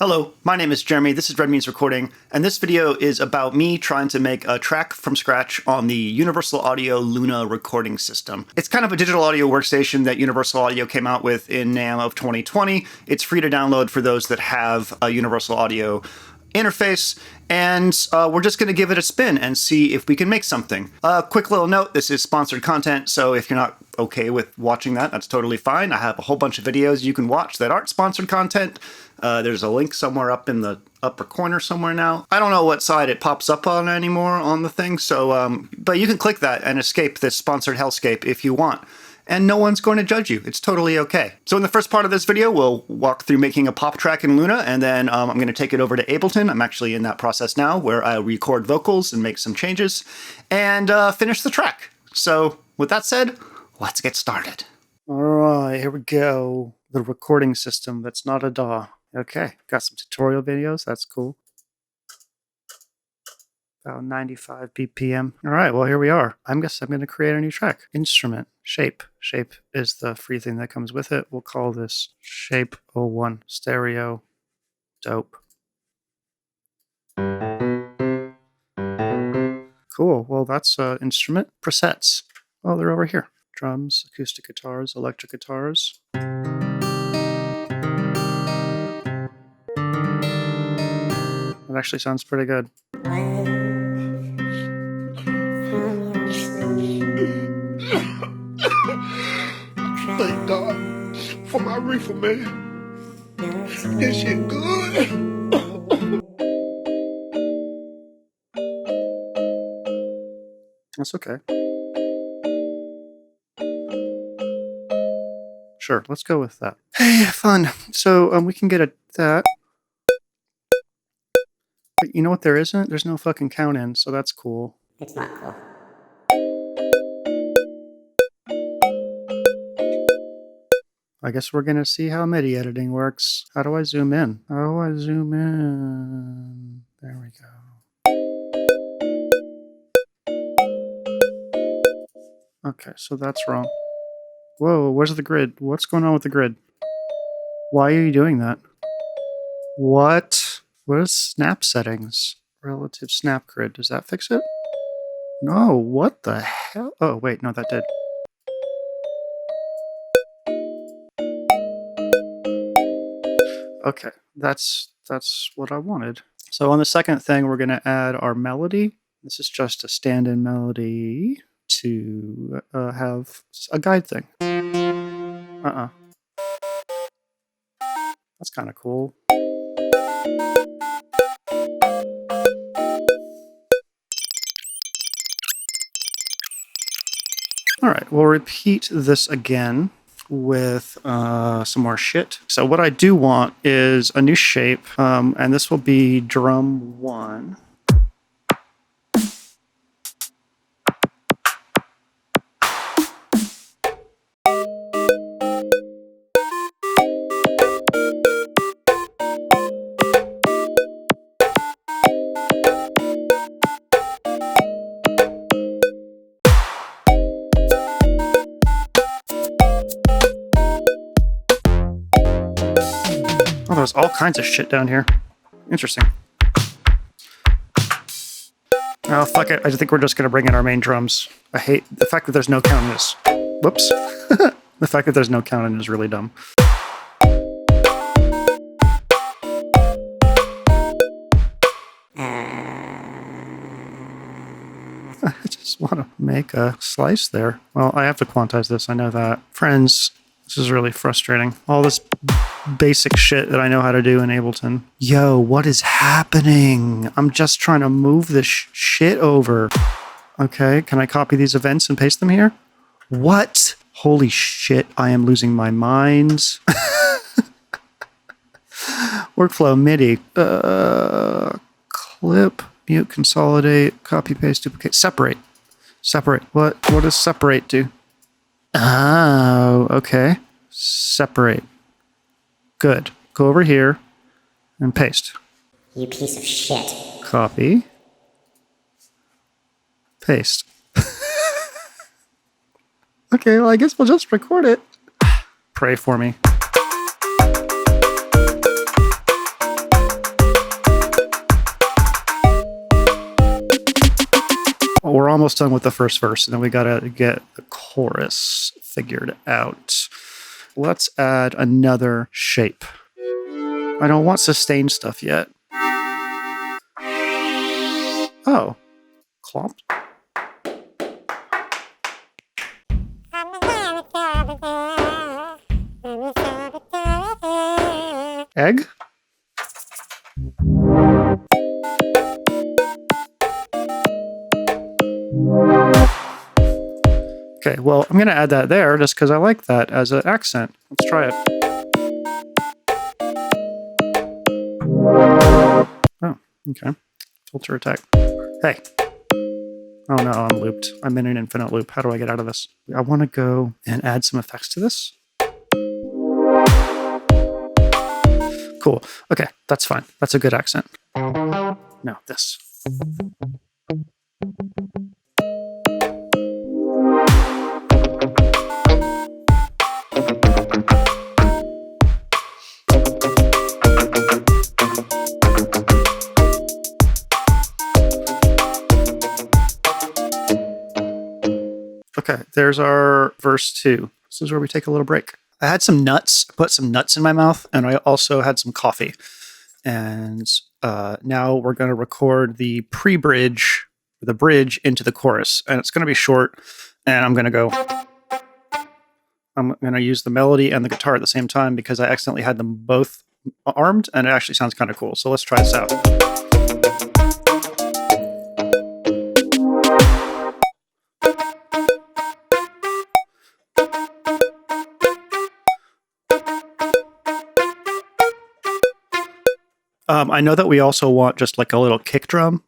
Hello, my name is Jeremy, this is Red Means Recording, and this video is about me trying to make a track from scratch on the Universal Audio Luna recording system. It's kind of a digital audio workstation that Universal Audio came out with in NAMM of 2020. It's free to download for those that have a Universal Audio interface, and we're just going to give it a spin and see if we can make something. Quick little note, this is sponsored content, so if you're not okay with watching that, that's totally fine. I have a whole bunch of videos you can watch that aren't sponsored content. There's a link somewhere up in the upper corner somewhere now. I don't know what side it pops up on anymore on the thing, so but you can click that and escape this sponsored hellscape if you want. And no one's going to judge you. It's totally okay. So in the first part of this video, we'll walk through making a pop track in Luna, and then I'm going to take it over to Ableton. I'm actually in that process now, where I record vocals and make some changes, and finish the track. So with that said, let's get started. All right, here we go. The recording system that's not a DAW. Okay, got some tutorial videos. That's cool. About 95 BPM. All right, well, here we are. I guess I'm going to create a new track. Instrument, shape. Shape is the free thing that comes with it. We'll call this Shape 01. Stereo. Dope. Cool. Well, that's instrument. Presets. Oh, they're over here. Drums, acoustic guitars, electric guitars. That actually sounds pretty good. Thank God for my reefer, man. This shit good. That's okay. Sure, let's go with that. Hey, fun. So we can get that. But you know what there isn't? There's no fucking count in, so that's cool. It's not cool. I guess we're gonna see how MIDI editing works. How do I zoom in? How do I zoom in? There we go. Okay, so that's wrong. Whoa, where's the grid? What's going on with the grid? Why are you doing that? What? What is snap settings? Relative snap grid. Does that fix it? No, what the hell? Oh, wait, no, that did. Okay, that's what I wanted. So on the second thing, we're going to add our melody. This is just a stand-in melody to have a guide thing. That's kind of cool. All right, we'll repeat this again with some more shit. So what I do want is a new shape, and this will be drum 1. Oh, there's all kinds of shit down here. Interesting. Oh, fuck it. I think we're just going to bring in our main drums. I hate the fact that there's no count in this. Whoops. The fact that there's no count in is really dumb. I just want to make a slice there. Well, I have to quantize this. I know that. Friends, this is really frustrating. All this basic shit that I know how to do in Ableton. Yo, what is happening? I'm just trying to move this shit over. Okay, can I copy these events and paste them here? What? Holy shit, I am losing my mind. Workflow MIDI. Clip, mute, consolidate, copy, paste, duplicate, separate. Separate. What does separate do? Oh, okay. Separate. Good. Go over here and paste. You piece of shit. Copy. Paste. Okay, well, I guess we'll just record it. Pray for me. we're almost done with the first verse, and then we gotta get the chorus figured out. Let's add another shape. I don't want sustained stuff yet. Oh, clomp. Egg? Okay, well, I'm going to add that there just because I like that as an accent. Let's try it. Oh, okay. Filter attack. Hey. Oh no, I'm looped. I'm in an infinite loop. How do I get out of this? I want to go and add some effects to this. Cool. Okay, that's fine. That's a good accent. No, this. Okay, there's our verse 2. This is where we take a little break. I had some nuts, put some nuts in my mouth, and I also had some coffee. And now we're going to record the pre-bridge, the bridge into the chorus. And it's going to be short, and I'm going to use the melody and the guitar at the same time because I accidentally had them both armed, and it actually sounds kind of cool. So let's try this out. I know that we also want just like a little kick drum.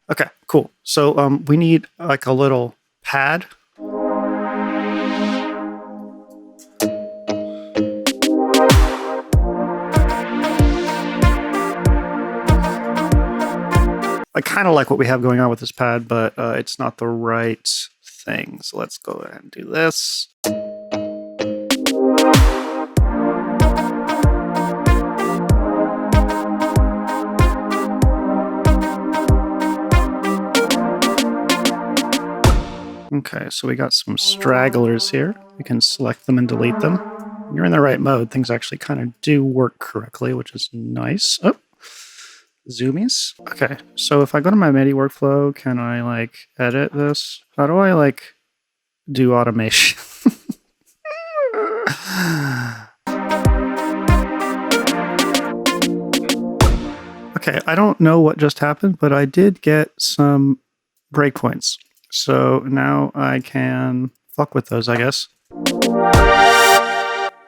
Okay, cool. So we need like a little pad. I kind of like what we have going on with this pad, but it's not the right thing. So let's go ahead and do this. Okay, so we got some stragglers here. We can select them and delete them. When you're in the right mode, things actually kind of do work correctly, which is nice. Oh, zoomies. Okay, so if I go to my MIDI workflow, can I like edit this? How do I like do automation? Okay, I don't know what just happened, but I did get some breakpoints. So now I can fuck with those, I guess.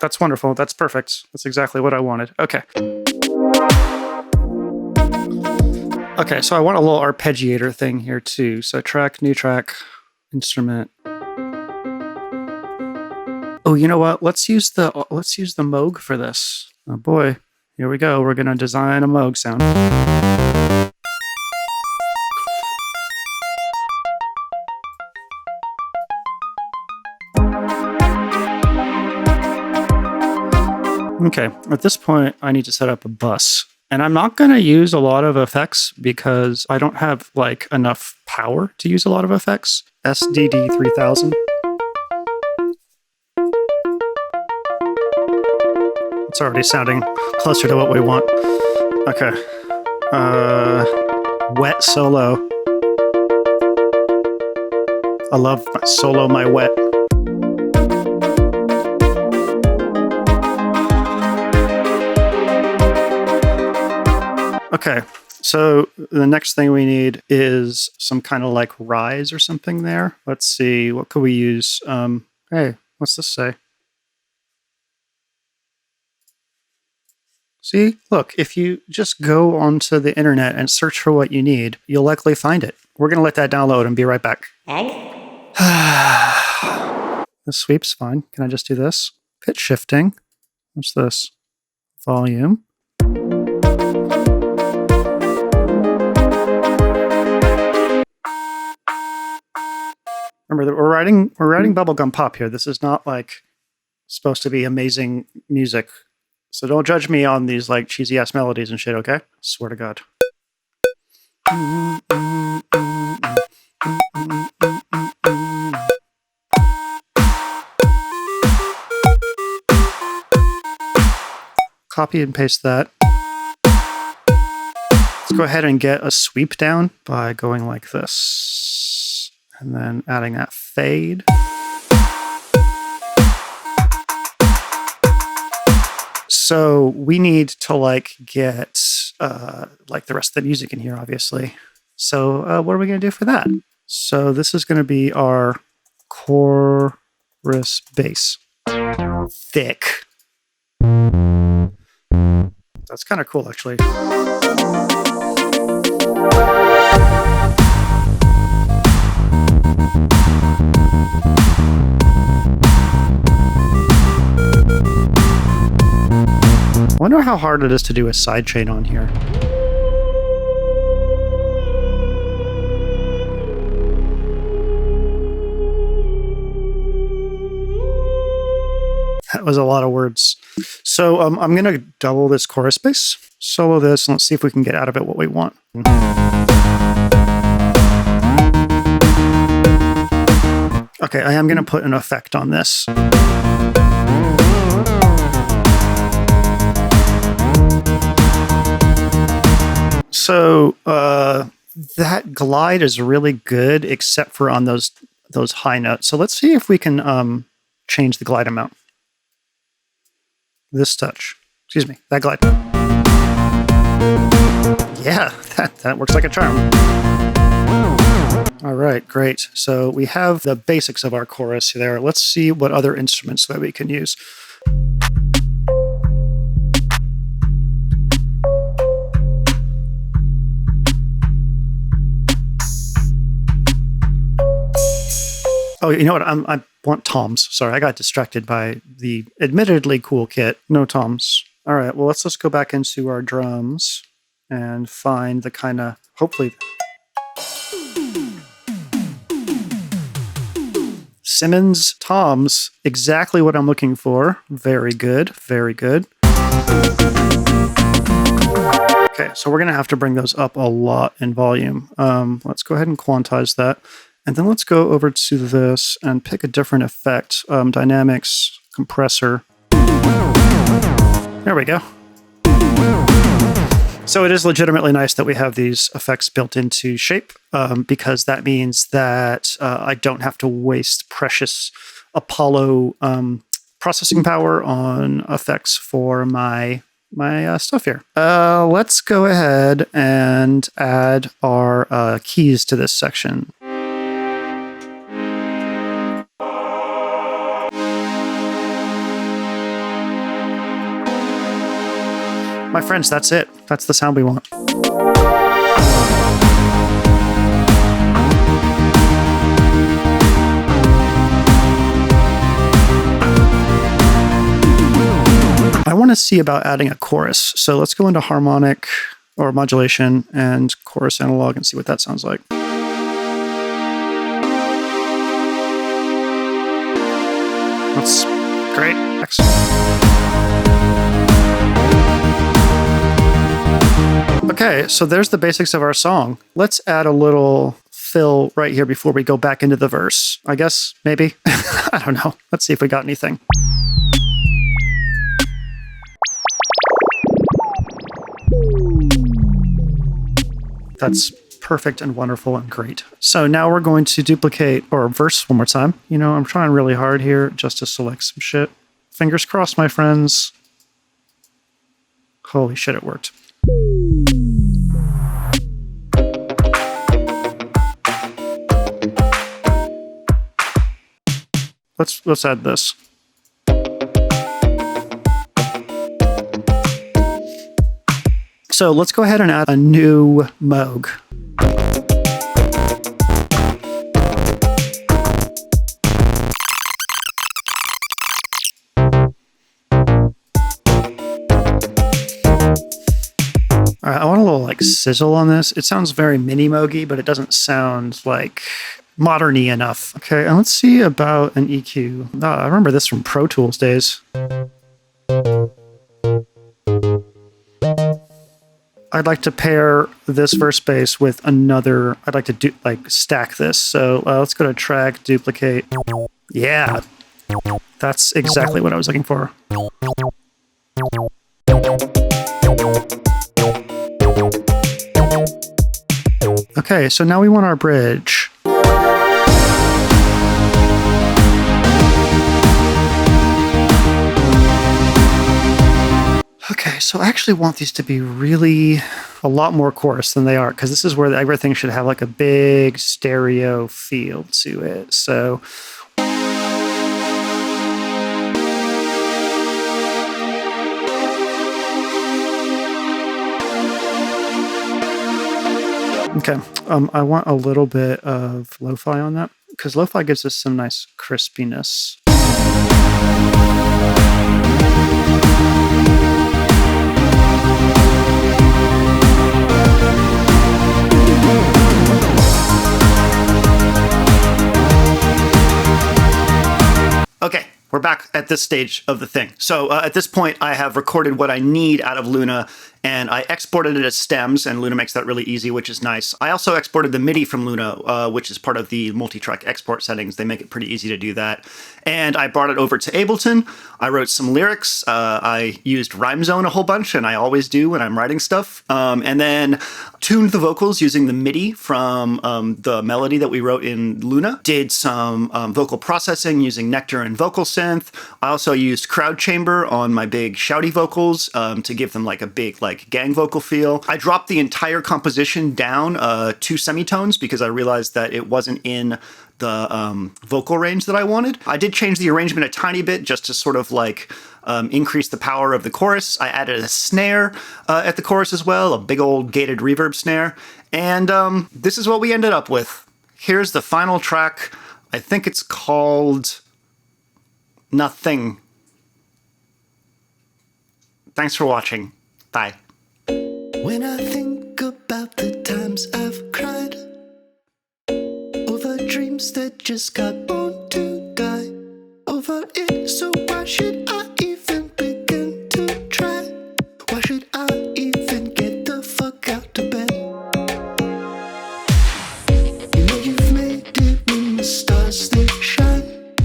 That's wonderful. That's perfect. That's exactly what I wanted. Okay. Okay, so I want a little arpeggiator thing here too. So track, new track, instrument. Oh, you know what? Let's use the Moog for this. Oh boy. Here we go. We're gonna design a Moog sound. Okay, at this point, I need to set up a bus. And I'm not going to use a lot of effects because I don't have like enough power to use a lot of effects. SDD 3000. It's already sounding closer to what we want. Okay. Wet solo. I love solo my wet. Okay, so the next thing we need is some kind of like rise or something there. Let's see, what could we use? Hey, what's this say? See, look, if you just go onto the internet and search for what you need, you'll likely find it. We're going to let that download and be right back. Egg? The sweep's fine. Can I just do this? Pitch shifting. What's this? Volume. Remember that we're writing bubblegum pop here. This is not like supposed to be amazing music. So don't judge me on these like cheesy ass melodies and shit, okay? Swear to God. Copy and paste that. Let's go ahead and get a sweep down by going like this. And then adding that fade. So we need to like get like the rest of the music in here, obviously. So what are we going to do for that? So this is going to be our chorus bass. Thick. That's kind of cool, actually. I wonder how hard it is to do a sidechain on here. That was a lot of words. So I'm going to double this chorus bass, solo this, and let's see if we can get out of it what we want. Okay, I am going to put an effect on this. So that glide is really good, except for on those high notes. So let's see if we can change the glide amount. This touch. Excuse me, that glide. Yeah, that works like a charm. All right, great. So we have the basics of our chorus there. Let's see what other instruments that we can use. Oh, you know what? I want toms. Sorry, I got distracted by the admittedly cool kit. No toms. All right, well, let's just go back into our drums and find the kind of, hopefully, Simmons toms, exactly what I'm looking for. Very good, very good. Okay, so we're going to have to bring those up a lot in volume. Let's go ahead and quantize that. And then let's go over to this and pick a different effect. Dynamics, compressor. There we go. So it is legitimately nice that we have these effects built into Shape, because that means that I don't have to waste precious Apollo processing power on effects for my stuff here. Let's go ahead and add our keys to this section. My friends, that's it. That's the sound we want. I want to see about adding a chorus. So let's go into harmonic or modulation and chorus analog and see what that sounds like. That's great. Excellent. Okay, so there's the basics of our song. Let's add a little fill right here before we go back into the verse. I guess, maybe. I don't know. Let's see if we got anything. That's perfect and wonderful and great. So now we're going to duplicate our verse one more time. You know, I'm trying really hard here just to select some shit. Fingers crossed, my friends. Holy shit, it worked. Let's add this. So let's go ahead and add a new Moog. All right, I want a little like sizzle on this. It sounds very mini Moogy, but it doesn't sound like modern-y enough. Okay, and let's see about an EQ. Oh, I remember this from Pro Tools days. I'd like to pair this verse base with another. I'd like to do like stack this. So let's go to track, duplicate. Yeah, that's exactly what I was looking for. Okay, so now we want our bridge. Okay, so I actually want these to be really a lot more coarse than they are, because this is where everything should have like a big stereo feel to it. So okay, I want a little bit of lo-fi on that, because lo-fi gives us some nice crispiness. Okay, we're back at this stage of the thing. So at this point, I have recorded what I need out of Luna, and I exported it as stems, and Luna makes that really easy, which is nice. I also exported the MIDI from Luna, which is part of the multi-track export settings. They make it pretty easy to do that. And I brought it over to Ableton. I wrote some lyrics. I used Rhyme Zone a whole bunch, and I always do when I'm writing stuff. And then tuned the vocals using the MIDI from the melody that we wrote in Luna. Did some vocal processing using Nectar and Vocal Synth. I also used Crowd Chamber on my big shouty vocals to give them like a big like gang vocal feel. I dropped the entire composition down 2 semitones because I realized that it wasn't in the vocal range that I wanted. I did change the arrangement a tiny bit just to sort of like increase the power of the chorus. I added a snare at the chorus as well, a big old gated reverb snare. And this is what we ended up with. Here's the final track. I think it's called Nothing. Thanks for watching. Bye. When I think about the times I've cried over dreams that just got born to die, over it, so why should I even begin to try? Why should I even get the fuck out of bed? You know you've made it when the stars they shine,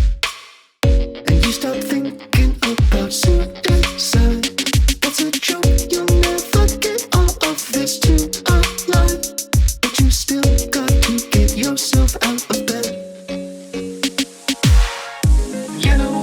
and you start thinking about suicide. That's a joke, you'll never get all of this to align, but you still got to get yourself out of bed. You know